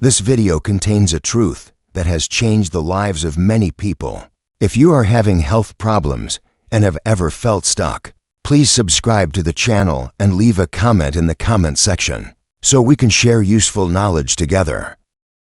This video contains a truth that has changed the lives of many people. If you are having health problems and have ever felt stuck, please subscribe to the channel and leave a comment in the comment section so we can share useful knowledge together.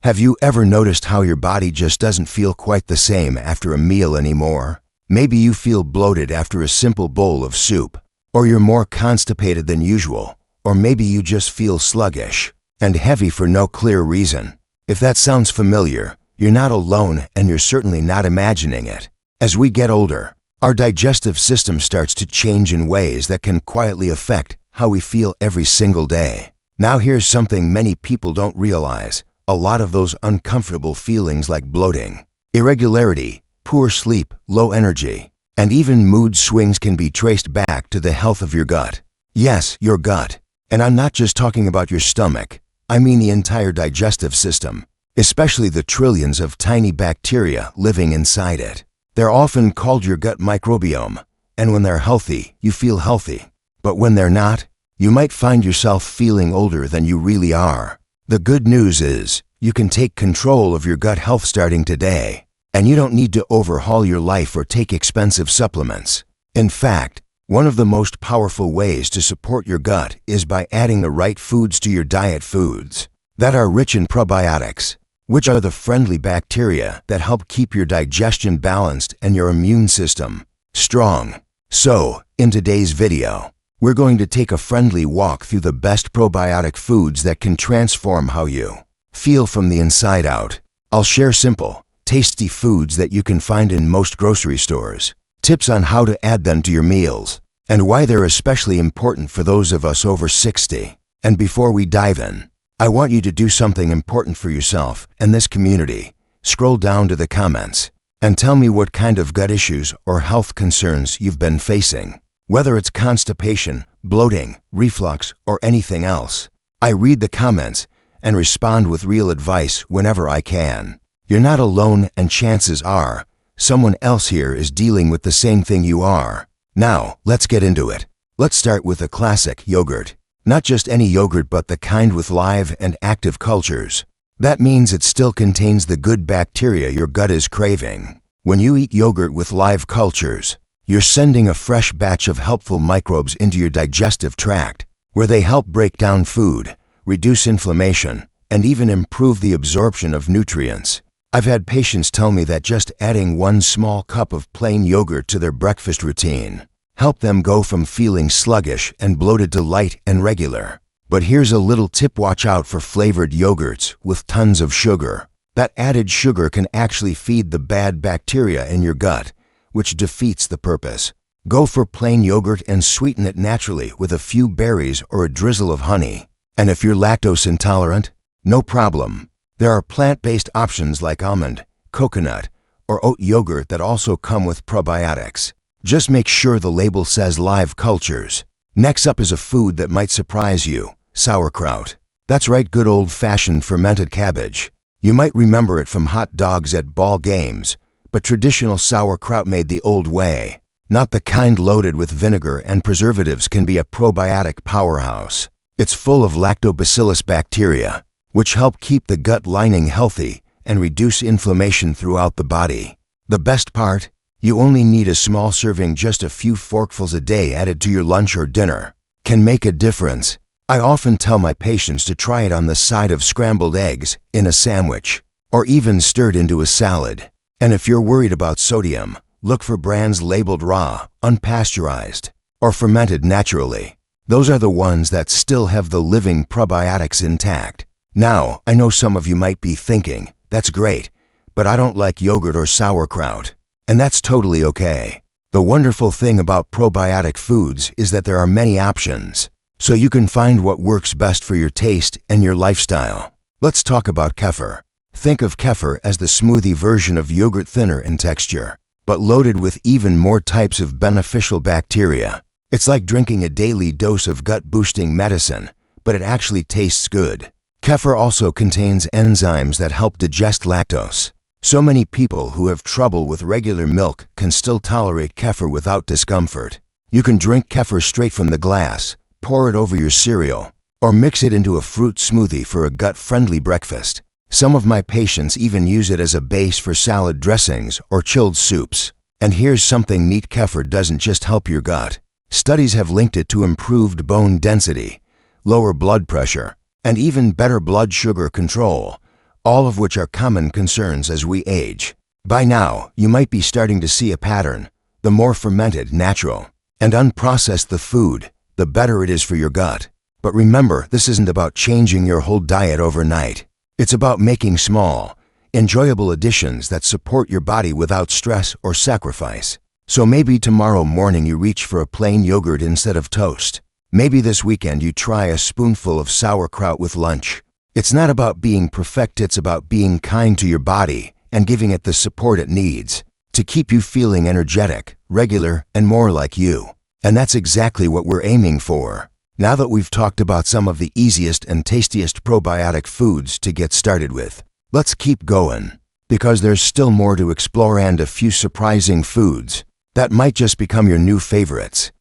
Have you ever noticed how your body just doesn't feel quite the same after a meal anymore? Maybe you feel bloated after a simple bowl of soup, or you're more constipated than usual, or maybe you just feel sluggish and heavy for no clear reason. If that sounds familiar, you're not alone and you're certainly not imagining it. As we get older, our digestive system starts to change in ways that can quietly affect how we feel every single day. Now here's something many people don't realize. A lot of those uncomfortable feelings like bloating, irregularity, poor sleep, low energy, and even mood swings can be traced back to the health of your gut. Yes, your gut. And I'm not just talking about your stomach. I mean the entire digestive system, especially the trillions of tiny bacteria living inside it. They're often called your gut microbiome, and when they're healthy, you feel healthy. But when they're not, you might find yourself feeling older than you really are. The good news is, you can take control of your gut health starting today, and you don't need to overhaul your life or take expensive supplements. In fact, one of the most powerful ways to support your gut is by adding the right foods to your diet, foods that are rich in probiotics, which are the friendly bacteria that help keep your digestion balanced and your immune system strong. So, in today's video, we're going to take a friendly walk through the best probiotic foods that can transform how you feel from the inside out. I'll share simple, tasty foods that you can find in most grocery stores, tips on how to add them to your meals, and why they're especially important for those of us over 60. And before we dive in, I want you to do something important for yourself and this community. Scroll down to the comments and tell me what kind of gut issues or health concerns you've been facing. Whether it's constipation, bloating, reflux, or anything else, I read the comments and respond with real advice whenever I can. You're not alone, and chances are, someone else here is dealing with the same thing you are. Now, let's get into it. Let's start with a classic, yogurt. Not just any yogurt, but the kind with live and active cultures. That means it still contains the good bacteria your gut is craving. When you eat yogurt with live cultures, you're sending a fresh batch of helpful microbes into your digestive tract, where they help break down food, reduce inflammation, and even improve the absorption of nutrients. I've had patients tell me that just adding one small cup of plain yogurt to their breakfast routine helped them go from feeling sluggish and bloated to light and regular. But here's a little tip: watch out for flavored yogurts with tons of sugar. That added sugar can actually feed the bad bacteria in your gut, which defeats the purpose. Go for plain yogurt and sweeten it naturally with a few berries or a drizzle of honey. And if you're lactose intolerant, no problem. There are plant-based options like almond, coconut, or oat yogurt that also come with probiotics. Just make sure the label says live cultures. Next up is a food that might surprise you: sauerkraut. That's right, good old-fashioned fermented cabbage. You might remember it from hot dogs at ball games, but traditional sauerkraut made the old way, not the kind loaded with vinegar and preservatives, can be a probiotic powerhouse. It's full of lactobacillus bacteria, which help keep the gut lining healthy and reduce inflammation throughout the body. The best part? You only need a small serving. Just a few forkfuls a day added to your lunch or dinner can make a difference. I often tell my patients to try it on the side of scrambled eggs, in a sandwich, or even stirred into a salad. And if you're worried about sodium, look for brands labeled raw, unpasteurized, or fermented naturally. Those are the ones that still have the living probiotics intact. Now, I know some of you might be thinking, that's great, but I don't like yogurt or sauerkraut. And that's totally okay. The wonderful thing about probiotic foods is that there are many options, so you can find what works best for your taste and your lifestyle. Let's talk about kefir. Think of kefir as the smoothie version of yogurt, thinner in texture, but loaded with even more types of beneficial bacteria. It's like drinking a daily dose of gut-boosting medicine, but it actually tastes good. Kefir also contains enzymes that help digest lactose. So many people who have trouble with regular milk can still tolerate kefir without discomfort. You can drink kefir straight from the glass, pour it over your cereal, or mix it into a fruit smoothie for a gut-friendly breakfast. Some of my patients even use it as a base for salad dressings or chilled soups. And here's something neat: kefir doesn't just help your gut. Studies have linked it to improved bone density, lower blood pressure, and even better blood sugar control, all of which are common concerns as we age. By now, you might be starting to see a pattern. The more fermented, natural, and unprocessed the food, the better it is for your gut. But remember, this isn't about changing your whole diet overnight. It's about making small, enjoyable additions that support your body without stress or sacrifice. So maybe tomorrow morning you reach for a plain yogurt instead of toast. Maybe this weekend you try a spoonful of sauerkraut with lunch. It's not about being perfect, it's about being kind to your body and giving it the support it needs to keep you feeling energetic, regular, and more like you. And that's exactly what we're aiming for. Now that we've talked about some of the easiest and tastiest probiotic foods to get started with, let's keep going, because there's still more to explore and a few surprising foods that might just become your new favorites.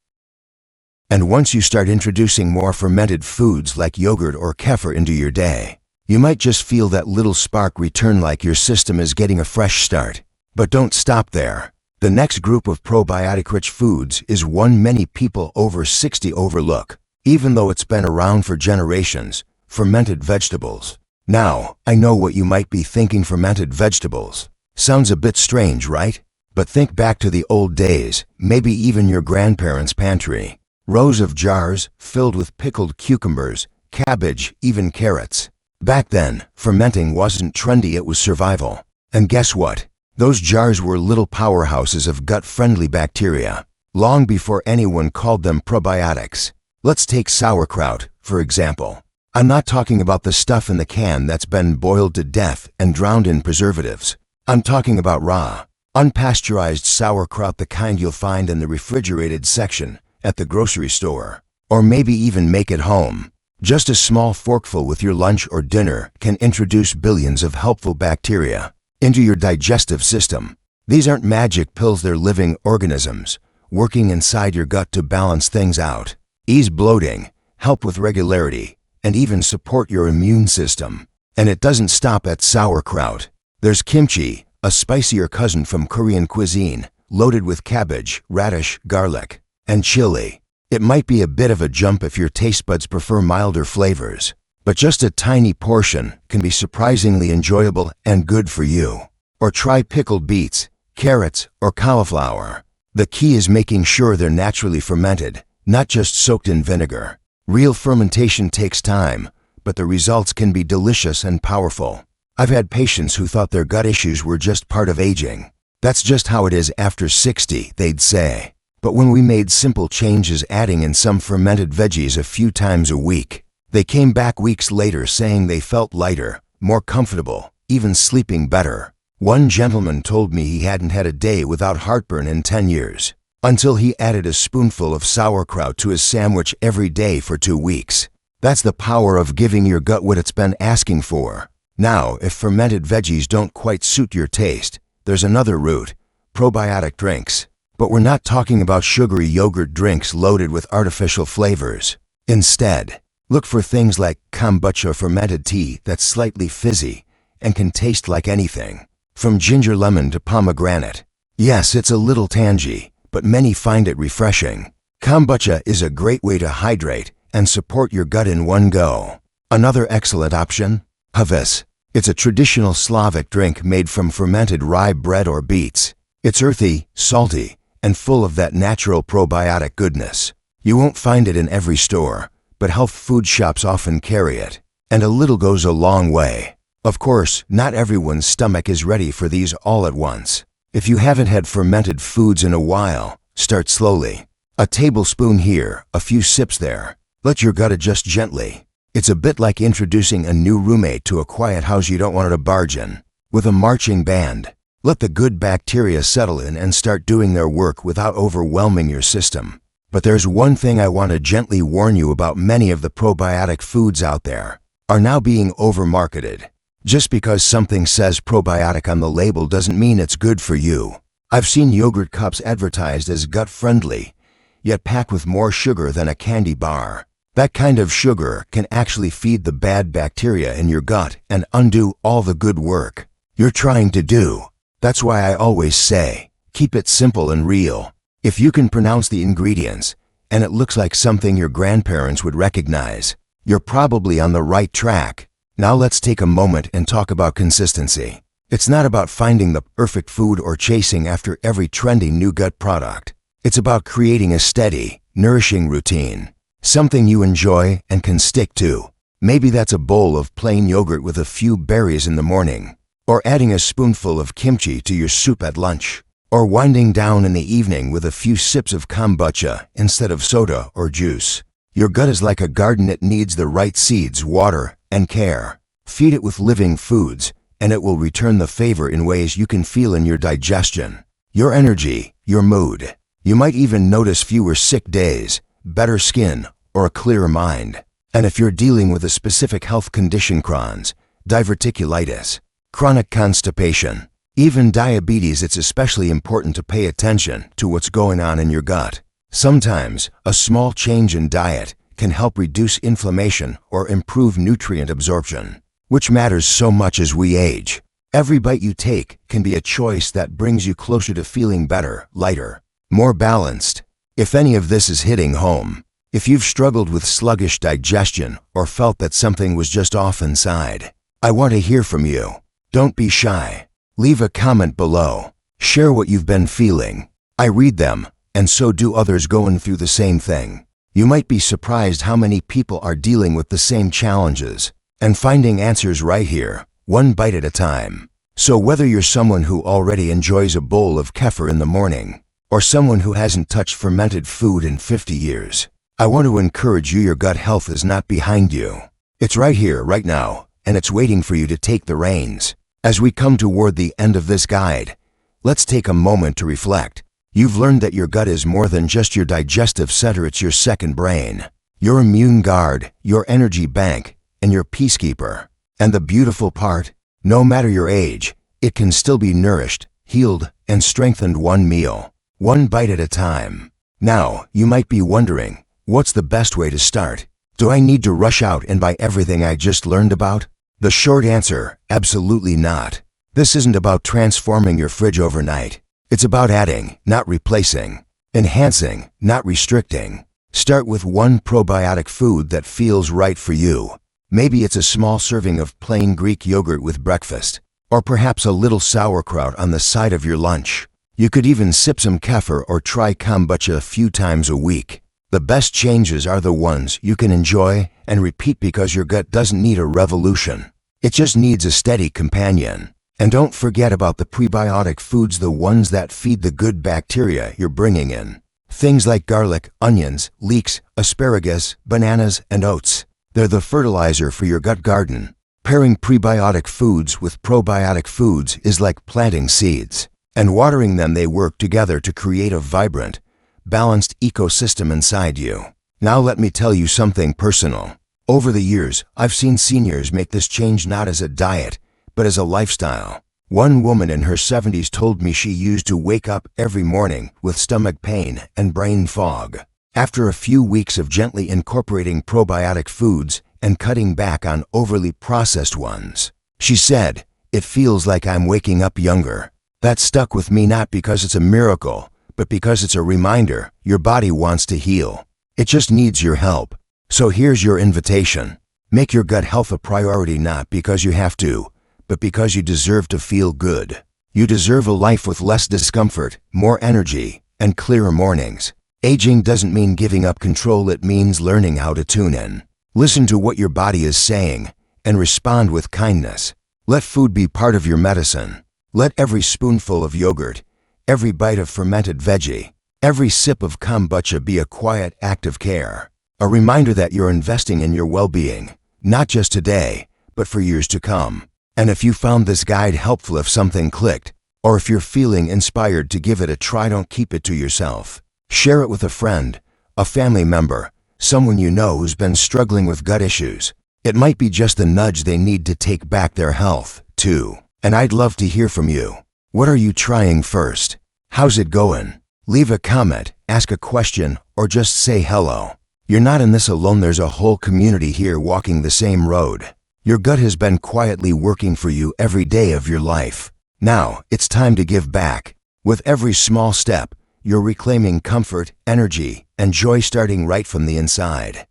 And once you start introducing more fermented foods like yogurt or kefir into your day, you might just feel that little spark return, like your system is getting a fresh start. But don't stop there. The next group of probiotic-rich foods is one many people over 60 overlook, even though it's been around for generations: fermented vegetables. Now, I know what you might be thinking: fermented vegetables. Sounds a bit strange, right? But think back to the old days, maybe even your grandparents' pantry. Rows of jars filled with pickled cucumbers, cabbage, even carrots. Back then, fermenting wasn't trendy, it was survival. And guess what? Those jars were little powerhouses of gut-friendly bacteria, long before anyone called them probiotics. Let's take sauerkraut, for example. I'm not talking about the stuff in the can that's been boiled to death and drowned in preservatives. I'm talking about raw, unpasteurized sauerkraut, the kind you'll find in the refrigerated section at the grocery store, or maybe even make at home. Just a small forkful with your lunch or dinner can introduce billions of helpful bacteria into your digestive system. These aren't magic pills, they're living organisms working inside your gut to balance things out, ease bloating, help with regularity, and even support your immune system. And it doesn't stop at sauerkraut. There's kimchi, a spicier cousin from Korean cuisine, loaded with cabbage, radish, garlic, and chili. It might be a bit of a jump if your taste buds prefer milder flavors, but just a tiny portion can be surprisingly enjoyable and good for you. Or try pickled beets, carrots, or cauliflower. The key is making sure they're naturally fermented, not just soaked in vinegar. Real fermentation takes time, but the results can be delicious and powerful. I've had patients who thought their gut issues were just part of aging. That's just how it is after 60, they'd say. But when we made simple changes, adding in some fermented veggies a few times a week, they came back weeks later saying they felt lighter, more comfortable, even sleeping better. One gentleman told me he hadn't had a day without heartburn in 10 years, until he added a spoonful of sauerkraut to his sandwich every day for 2 weeks. That's the power of giving your gut what it's been asking for. Now, if fermented veggies don't quite suit your taste, there's another route: probiotic drinks. But we're not talking about sugary yogurt drinks loaded with artificial flavors. Instead, look for things like kombucha, fermented tea that's slightly fizzy and can taste like anything, from ginger lemon to pomegranate. Yes, it's a little tangy, but many find it refreshing. Kombucha is a great way to hydrate and support your gut in one go. Another excellent option: havis. It's a traditional Slavic drink made from fermented rye bread or beets. It's earthy, salty, and full of that natural probiotic goodness. You won't find it in every store, but health food shops often carry it, and a little goes a long way. Of course, not everyone's stomach is ready for these all at once. If you haven't had fermented foods in a while, start slowly. A tablespoon here, a few sips there. Let your gut adjust gently. It's a bit like introducing a new roommate to a quiet house you don't want to barge in with a marching band. Let the good bacteria settle in and start doing their work without overwhelming your system. But there's one thing I want to gently warn you about: many of the probiotic foods out there are now being overmarketed. Just because something says probiotic on the label doesn't mean it's good for you. I've seen yogurt cups advertised as gut-friendly, yet packed with more sugar than a candy bar. That kind of sugar can actually feed the bad bacteria in your gut and undo all the good work you're trying to do. That's why I always say, keep it simple and real. If you can pronounce the ingredients, and it looks like something your grandparents would recognize, you're probably on the right track. Now let's take a moment and talk about consistency. It's not about finding the perfect food or chasing after every trendy new gut product. It's about creating a steady, nourishing routine, something you enjoy and can stick to. Maybe that's a bowl of plain yogurt with a few berries in the morning, or adding a spoonful of kimchi to your soup at lunch, or winding down in the evening with a few sips of kombucha instead of soda or juice. Your gut is like a garden. It needs the right seeds, water, and care. Feed it with living foods, and it will return the favor in ways you can feel in your digestion, your energy, your mood. You might even notice fewer sick days, better skin, or a clearer mind. And if you're dealing with a specific health condition, Crohn's, diverticulitis, chronic constipation, even diabetes, it's especially important to pay attention to what's going on in your gut. Sometimes, a small change in diet can help reduce inflammation or improve nutrient absorption, which matters so much as we age. Every bite you take can be a choice that brings you closer to feeling better, lighter, more balanced. If any of this is hitting home, if you've struggled with sluggish digestion or felt that something was just off inside, I want to hear from you. Don't be shy. Leave a comment below. Share what you've been feeling. I read them, and so do others going through the same thing. You might be surprised how many people are dealing with the same challenges and finding answers right here, one bite at a time. So whether you're someone who already enjoys a bowl of kefir in the morning, or someone who hasn't touched fermented food in 50 years, I want to encourage you. Your gut health is not behind you. It's right here, right now, and it's waiting for you to take the reins. As we come toward the end of this guide, let's take a moment to reflect. You've learned that your gut is more than just your digestive center. It's your second brain, your immune guard, your energy bank, and your peacekeeper. And the beautiful part, no matter your age, it can still be nourished, healed, and strengthened one meal, one bite at a time. Now, you might be wondering, what's the best way to start? Do I need to rush out and buy everything I just learned about? The short answer, absolutely not. This isn't about transforming your fridge overnight. It's about adding, not replacing, enhancing, not restricting. Start with one probiotic food that feels right for you. Maybe it's a small serving of plain Greek yogurt with breakfast, or perhaps a little sauerkraut on the side of your lunch. You could even sip some kefir or try kombucha a few times a week. The best changes are the ones you can enjoy and repeat, because your gut doesn't need a revolution. It just needs a steady companion. And don't forget about the prebiotic foods, the ones that feed the good bacteria you're bringing in. Things like garlic, onions, leeks, asparagus, bananas, and oats. They're the fertilizer for your gut garden. Pairing prebiotic foods with probiotic foods is like planting seeds and watering them. They work together to create a vibrant, balanced ecosystem inside you. Now let me tell you something personal. Over the years, I've seen seniors make this change not as a diet, but as a lifestyle. One woman in her 70s told me she used to wake up every morning with stomach pain and brain fog. After a few weeks of gently incorporating probiotic foods and cutting back on overly processed ones, she said, "It feels like I'm waking up younger." That stuck with me, not because it's a miracle, but because it's a reminder your body wants to heal. It just needs your help. So here's your invitation. Make your gut health a priority, not because you have to, but because you deserve to feel good. You deserve a life with less discomfort, more energy, and clearer mornings. Aging doesn't mean giving up control. It means learning how to tune in. Listen to what your body is saying and respond with kindness. Let food be part of your medicine. Let every spoonful of yogurt, every bite of fermented veggie, every sip of kombucha be a quiet act of care. A reminder that you're investing in your well-being, not just today, but for years to come. And if you found this guide helpful, if something clicked, or if you're feeling inspired to give it a try, don't keep it to yourself. Share it with a friend, a family member, someone you know who's been struggling with gut issues. It might be just the nudge they need to take back their health, too. And I'd love to hear from you. What are you trying first? How's it going? Leave a comment, ask a question, or just say hello. You're not in this alone. There's a whole community here walking the same road. Your gut has been quietly working for you every day of your life. Now, it's time to give back. With every small step, you're reclaiming comfort, energy, and joy starting right from the inside.